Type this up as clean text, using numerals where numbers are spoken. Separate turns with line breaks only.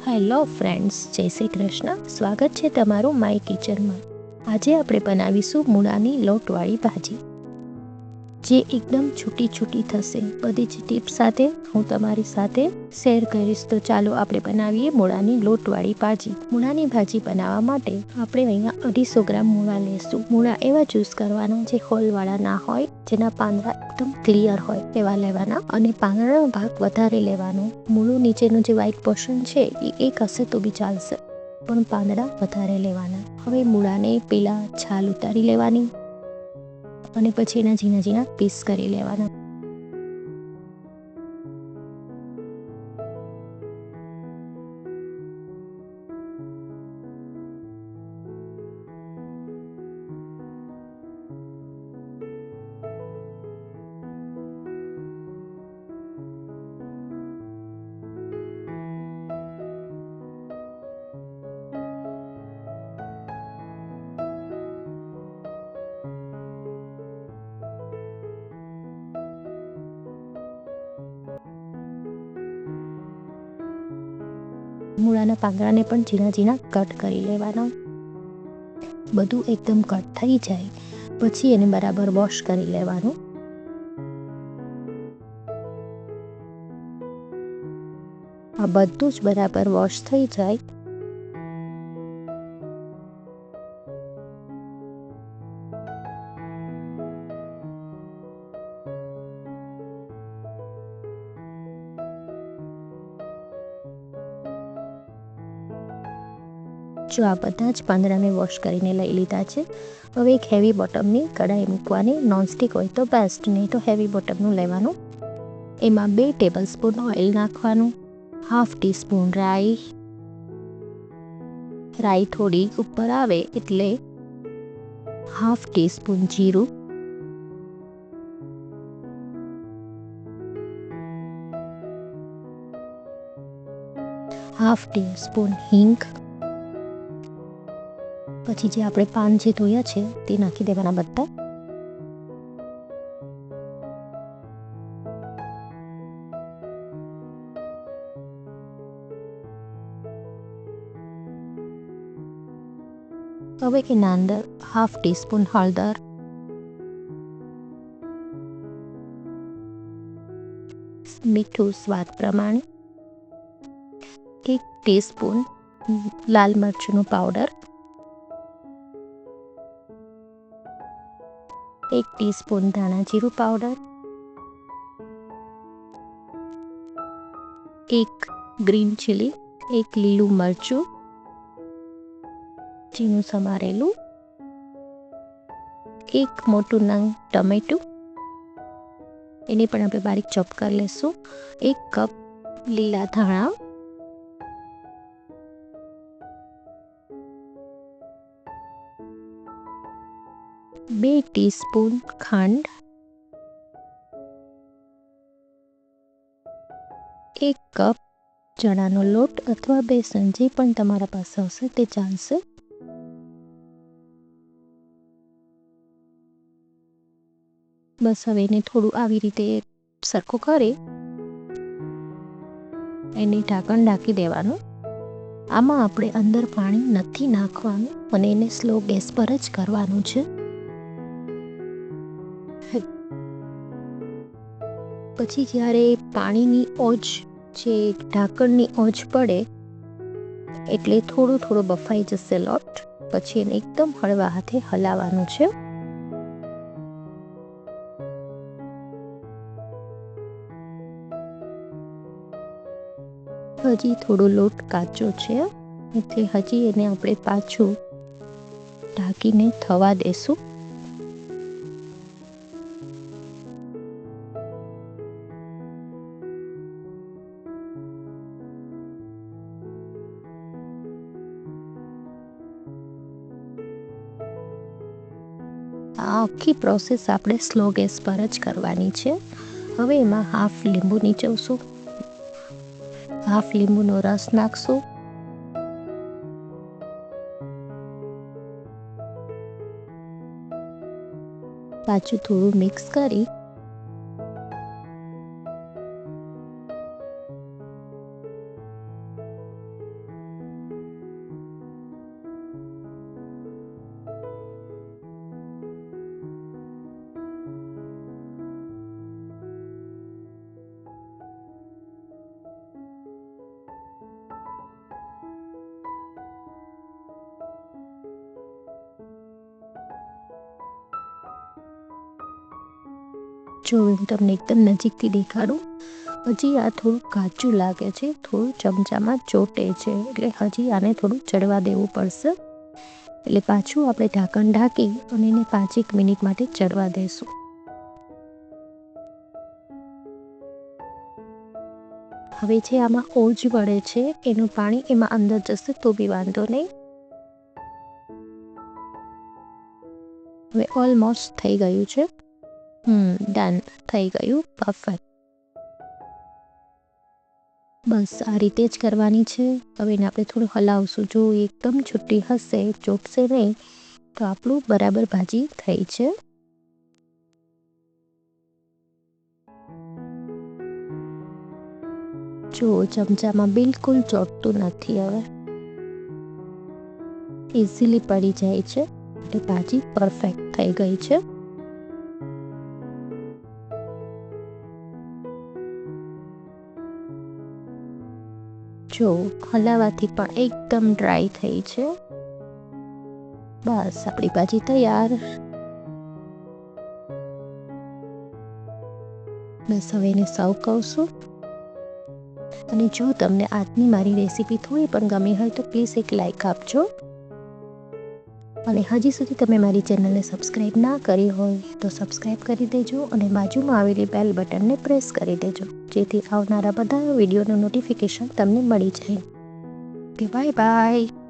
Hello friends, જય શ્રી કૃષ્ણ. સ્વાગત છે તમારું માય કિચનમાં. આજે આપણે બનાવીશું મૂળાની લોટવાળી ભાજી, જે એકદમ છૂટી છૂટી થશે. બધી જ ટિપ્સ સાથે હું તમારી સાથે શેર કરીશ. તો ચાલો આપણે બનાવીએ મૂળાની લોટવાળી ભાજી. મૂળાની ભાજી બનાવવા માટે આપણે અહીંયા 250 ગ્રામ મૂળા લેશું. મૂળા એવા ચૂઝ કરવાના જે હોલવાળા ના હોય, જેના પાંદડા એકદમ ક્લિયર હોય એવા લેવાના, અને પાંદડાનો ભાગ વધારે લેવાનો. મૂળું નીચેનું જે વ્હાઈટ પોર્શન છે એ એક હશે તો બી ચાલશે, પણ પાંદડા વધારે લેવાના. હવે મૂળાને પેલા છાલ ઉતારી લેવાની અને પછી એના ઝીણા ઝીણા પીસ કરી લેવાના. મૂળાના પાંદડાને પણ ઝીણા ઝીણા કટ કરી લેવાના. બધું એકદમ કટ થઈ જાય પછી એને બરાબર વોશ કરી લેવાનું. આ બધું જ બરાબર વોશ થઈ જાય જો આ બધા જ પાંદડાને વોશ કરીને લઈ લીધા છે. હવે એક હેવી બોટમની કઢાઈ મૂકવાની. નોનસ્ટિક હોય તો બેસ્ટ, નહીં તો હેવી બોટમનું લેવાનું. એમાં 2 ટેબલસ્પૂન ઓઇલ નાખવાનું, 1/2 ટીસ્પૂન રાઈ. રાઈ થોડી ઉપર આવે એટલે 1/2 ટીસ્પૂન જીરું, 1/2 ટીસ્પૂન હિંગ. પછી જે આપણે પાન જે ધોયા છે તે નાખી દેવાના બધા. હવે એના અંદર 1/2 ટીસ્પૂન હળદર, મીઠું સ્વાદ પ્રમાણે, 1 ટીસ્પૂન લાલ મરચુંનો પાવડર, 1 ટીસ્પૂન ધાણા જીરું પાવડર, 1 ગ્રીન ચીલી, 1 લીલું મરચું ઝીણું સમારેલું, 1 મોટું નંગ ટમેટું, એને પણ આપણે બારીક ચોપ કરી લઈશું. 1 કપ લીલા ધાણા, 2 ટીસ્પૂન ખાંડ, 1 કપ ચણાનો લોટ અથવા બેસન, જે પણ તમારા પાસે હશે તે ચાલશે. બસ હવે એને થોડું આવી રીતે સરખું કરી એને ઢાંકણ ઢાંકી દેવાનું. આમાં આપણે અંદર પાણી નથી નાખવાનું અને એને સ્લો ગેસ પર જ કરવાનું છે. પછી જ્યારે પાણીની ઓજ, જે ઢાંકણની ઓજ પડે એટલે થોડું થોડું બફાઈ જશે લોટ. પછી એને એકદમ હળવા હાથે હલાવવાનું છે. હજી થોડો લોટ કાચો છે એટલે હજી એને આપણે પાછું ઢાંકીને થવા દેશું. આ આખી પ્રોસેસ આપણે સ્લો ગેસ પર જ કરવાની છે. હવે એમાં 1/2 લીંબુ નીચવશું, 1/2 લીંબુનો રસ નાખશું, પાછું થોડું મિક્સ કરી જો હું તમને એકદમ નજીકથી દેખાડું, હજી આ થોડું કાચું લાગે છે, થોડું ચમચામાં ચોટે છે, એટલે હજી આને થોડું ચડવા દેવું પડશે. એટલે પાછું આપણે ઢાંકણ ઢાંકી અને એને 5 મિનિટ માટે ચડવા દઈશું. હવે જે આમાં ઓજ વળે છે એનું પાણી એમાં અંદર જશે તો બી વાંધો નહીં. હવે ઓલમોસ્ટ થઈ ગયું છે. ડન થઈ ગયું, પરફેક્ટ. બસ આ રીતે જ કરવાની છે. હવે એને આપણે થોડું હલાવશું. જો એકદમ છૂટી હશે, ચોટશે નહીં, તો આપણું બરાબર ભાજી થઈ છે. જો ચમચામાં બિલકુલ ચોટતું નથી. હવે ઇઝીલી પડી જાય છે, એટલે ભાજી પરફેક્ટ થઈ ગઈ છે. જો હલાવાથી પણ એકદમ ડ્રાય થઈ છે. બસ આપણી ભાજી તૈયાર. બસ હવે એને સર્વ કરશું. અને જો તમને આજની મારી રેસીપી થોડી પણ ગમી હોય તો પ્લીઝ એક લાઈક આપજો. અને હજી સુધી તમે મારી ચેનલને સબસ્ક્રાઈબ ના કરી હોય તો સબસ્ક્રાઈબ કરી દેજો અને બાજુમાં આવેલી બેલ બટનને પ્રેસ કરી દેજો, જેથી આવનારા બધા વિડીયોનું નોટિફિકેશન તમને મળી જાય. Okay, bye bye.